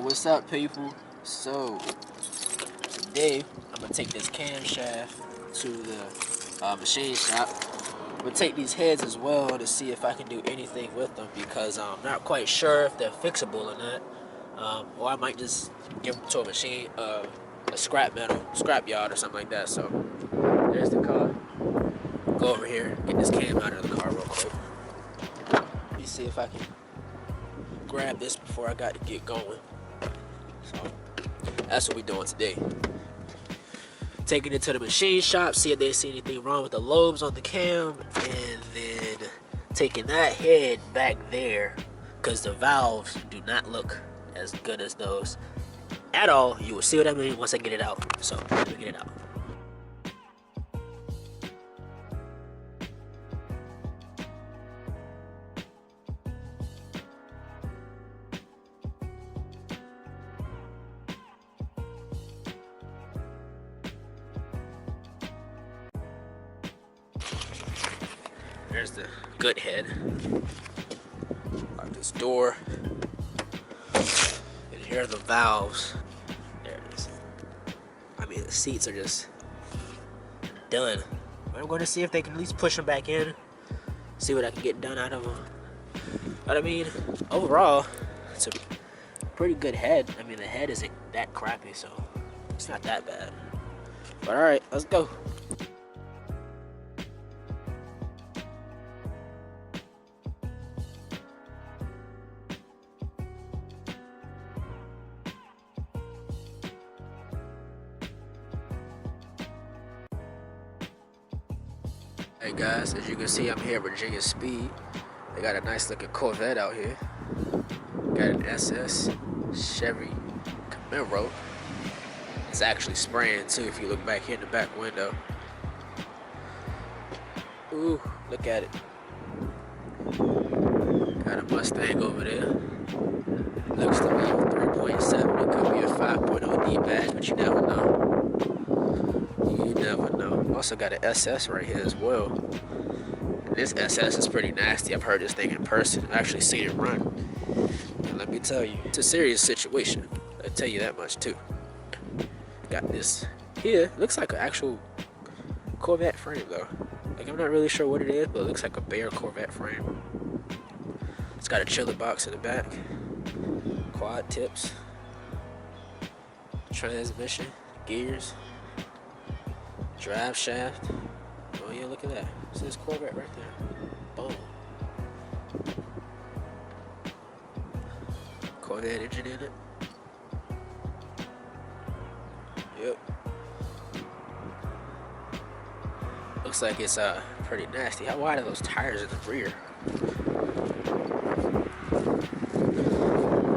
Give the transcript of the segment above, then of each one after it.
what's up, people? So today I'm gonna take this camshaft to the machine shop. I'm gonna take these heads as well to see if I can do anything with them, because I'm not quite sure if they're fixable or not. Or I might just give them to a machine, a scrap yard or something like that. So there's the car. Go over here, get this cam out of the car real quick. Let me see if I can grab this before I got to get going. So that's what we're doing today. Taking it to the machine shop, see if they see anything wrong with the lobes on the cam, and then taking that head back there, because the valves do not look as good as those at all. You will see what I mean once I get it out. So let me get it out. There's the good head. Lock this door. And here are the valves. There it is. I mean, the seats are just done. I'm going to see if they can at least push them back in. See what I can get done out of them. But I mean, overall, it's a pretty good head. I mean, the head isn't that crappy, so it's not that bad. But alright, let's go. Hey guys, as you can see, I'm here at Virginia Speed. They got a nice looking Corvette out here. Got an SS Chevy Camaro. It's actually spraying too if you look back here in the back window. Ooh, look at it. Got a Mustang over there. Looks to be a 3.7. It could be a 5.0 D-Badge, but you never know. You never know. Also got an SS right here as well. This SS is pretty nasty. I've heard this thing in person. I've actually seen it run. And let me tell you, it's a serious situation. I'll tell you that much too. Got this here. Looks like an actual Corvette frame though. Like, I'm not really sure what it is, but it looks like a bare Corvette frame. It's got a chiller box in the back. Quad tips. Transmission. Gears. Drive shaft. Oh yeah, look at that. It says Corvette right there. Boom. Corvette engine in it. Yep. Looks like it's pretty nasty. How wide are those tires in the rear?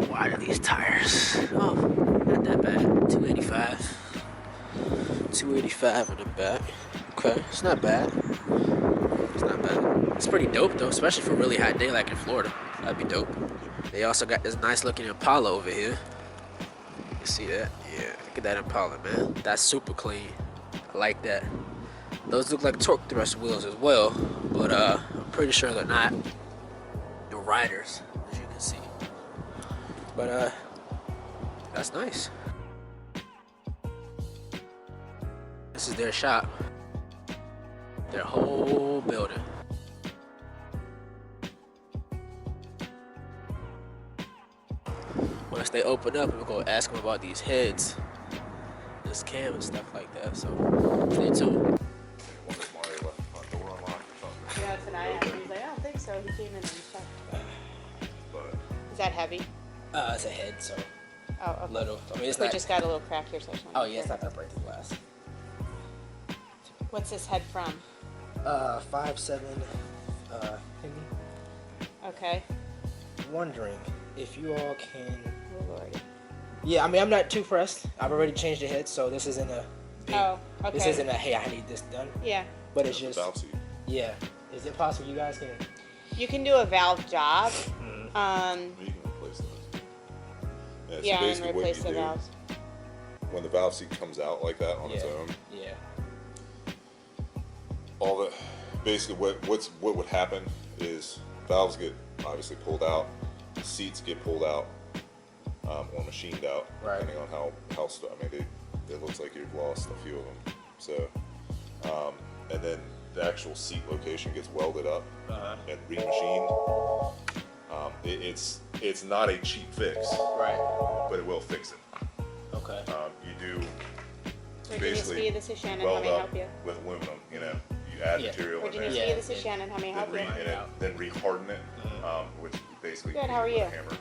How wide are these tires? Oh, not that bad. 285. 285 in the back. Okay, it's not bad. It's not bad. It's pretty dope though, especially for a really hot day like in Florida. That'd be dope. They also got this nice looking Impala over here. You see that? Yeah, look at that Impala, man. That's super clean. I like that. Those look like torque thrust wheels as well, but I'm pretty sure they're not the riders, as you can see. But that's nice. This is their shop, their whole building. Once they open up, we're gonna ask them about these heads, this cam and stuff like that. So stay tuned. Yeah, tonight he was like, I don't think so. He came in and checked. Is that heavy? It's a head, so okay. Little. I mean, it's we not. just got a little crack here, so I just wanted Oh to yeah, it's not gonna break the glass. What's this head from? 5.7 Hemi. Okay. Wondering if you all can. Oh Lord. Yeah, I mean, I'm not too pressed. I've already changed the head, so this isn't a big. Oh, okay. This isn't a hey, I need this done. Yeah. But it's just. Yeah. Is it possible you guys can? You can do a valve job. You can replace those. Yeah, so and replace the valves. When the valve seat comes out like that on its own. Yeah. All the basically what would happen is valves get obviously pulled out, seats get pulled out, or machined out, Right. depending on how I mean, it looks like you've lost a few of them. So, and then the actual seat location gets welded up and remachined. It's not a cheap fix, Right. but it will fix it. Okay. You do Virginia basically Speed, this is Shannon. How weld may I up help you? with aluminum. You know, you add Yeah. material in Virginia there, Speed, this is Shannon. How may I help you? then re-harden it, which basically Good, you how are use you? a hammer,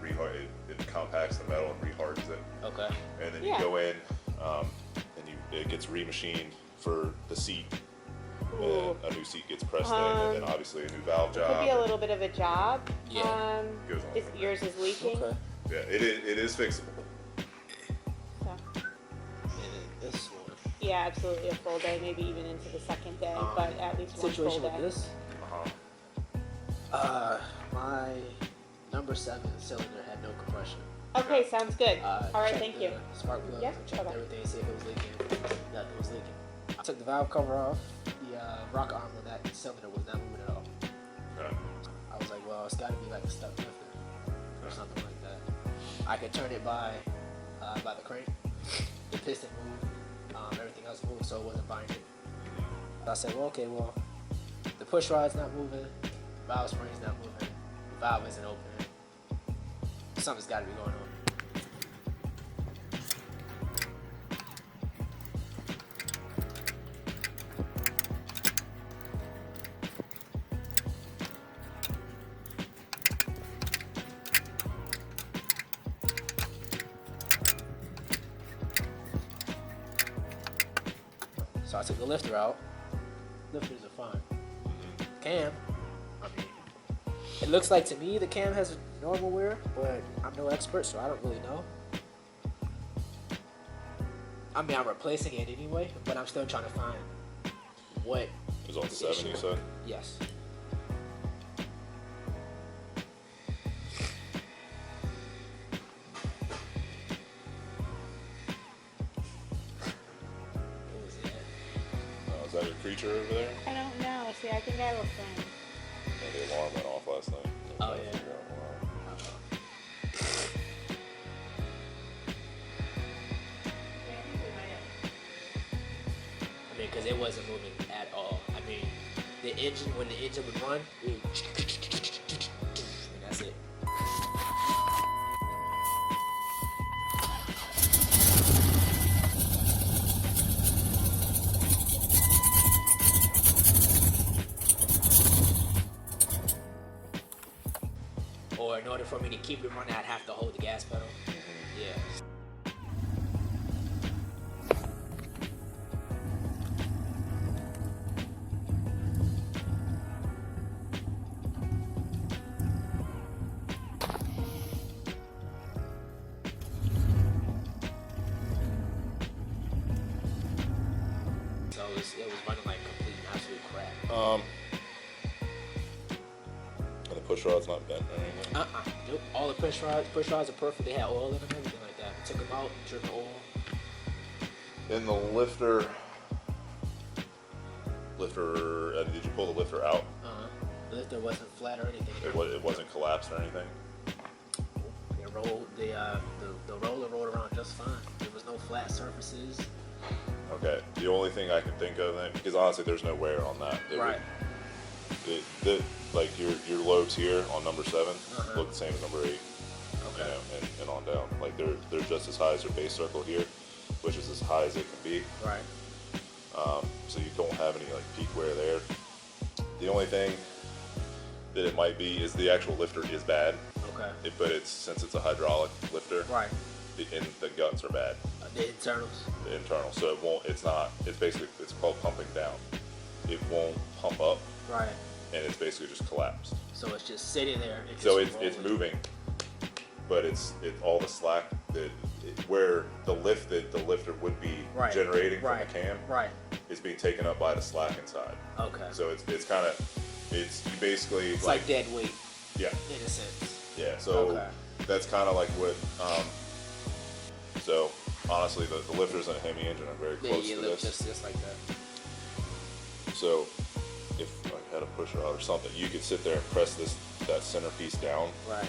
and it compacts the metal and re-hardens it. Okay. And then Yeah. you go in, and it gets remachined for the seat. Ooh. And a new seat gets pressed in, and then obviously a new valve job. Could be a little bit of a job. Yeah. Goes on from there. Yours is leaking. Okay. Yeah, it is fixable. So, And then this one. yeah, absolutely a full day, maybe even into the second day, but at least one full Situation day. with this. My number 7 cylinder had no compression. Okay, sounds good. All right, Checked thank the you. Spark plugs, Yeah, checked okay. everything, see if it was leaking. Nothing was leaking. I took the valve cover off. The rocker arm on that cylinder was not moving at all. Okay. I was like, well, it's got to be like a stuck lifter or something like that. I could turn it by the crank. The piston moved. Everything else moved, so it wasn't binding. I said, well, okay, well, the push rod's not moving. Valve spring's not moving. The valve isn't open. Something's got to be going on. So I took the lifter out. Lifters are fine. Cam, I mean, it looks like to me the cam has a normal wear, but I'm no expert, so I don't really know. I mean, I'm replacing it anyway, but I'm still trying to find what. It was on the 7, issue you was. said? Yes. What was it? Is that your creature over there? I don't know. See, I think I have a friend. Yeah, the alarm went off last night. Oh, Trying to yeah. figure out why. I mean, because it wasn't moving at all. I mean, the engine, when the engine would run, it would, and that's it. Or in order for me to keep it running, I'd have to hold the gas pedal. Yeah. So it was running like complete and absolute crap. And the push rod's not bent or anything? Nope. All the push rods are perfect. They had oil in them, everything like that. Took them out, trimmed the oil. In the lifter, did you pull the lifter out? The lifter wasn't flat or anything. It wasn't collapsed or anything? It rolled. The roller rolled around just fine. There was no flat surfaces. Okay. The only thing I can think of then, because honestly there's no wear on that. Right. Like your lobes here on number 7 look the same as number 8. Okay. You know, and on down. Like they're just as high as their base circle here, which is as high as it can be. Right. So you don't have any like peak wear there. The only thing that it might be is the actual lifter is bad. Okay. But since it's a hydraulic lifter, Right. the guts are bad. The internals. The internal, so it won't. It's basically called pumping down. It won't pump up, Right. and it's basically just collapsed. So it's just sitting there. So it's moving, but it's all the slack where the lifter would be Right. generating from Right. the cam Right. is being taken up by the slack inside. Okay. So it's kind of you basically It's like dead weight yeah in a sense. yeah. So Okay. that's kind of like what. So honestly, the lifters in a Hemi engine are very Yeah, close you to look this. just like that. So if I had a pusher rod or something, you could sit there and press that centerpiece down, Right.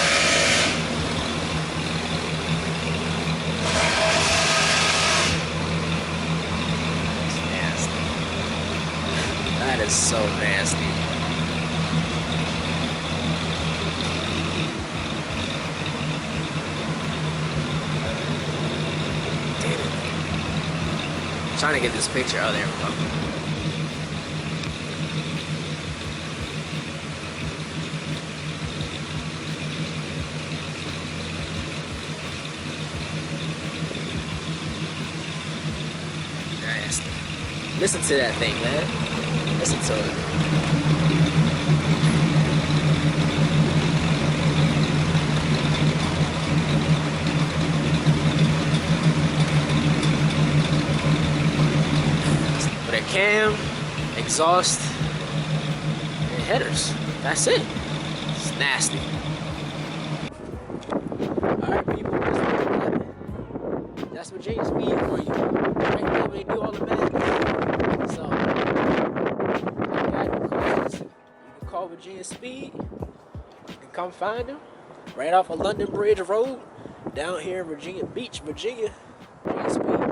is so nasty. Damn it. I'm trying to get this picture. Oh, there we go. Nasty. Listen to that thing, man. Listen to it. With a cam, exhaust, and headers. That's it. It's nasty. Alright, people, that's Virginia speed for you. Right now, they do all the madness. So, you can call Virginia Speed. You can come find them right off of London Bridge Road down here in Virginia Beach, Virginia. Virginia Speed.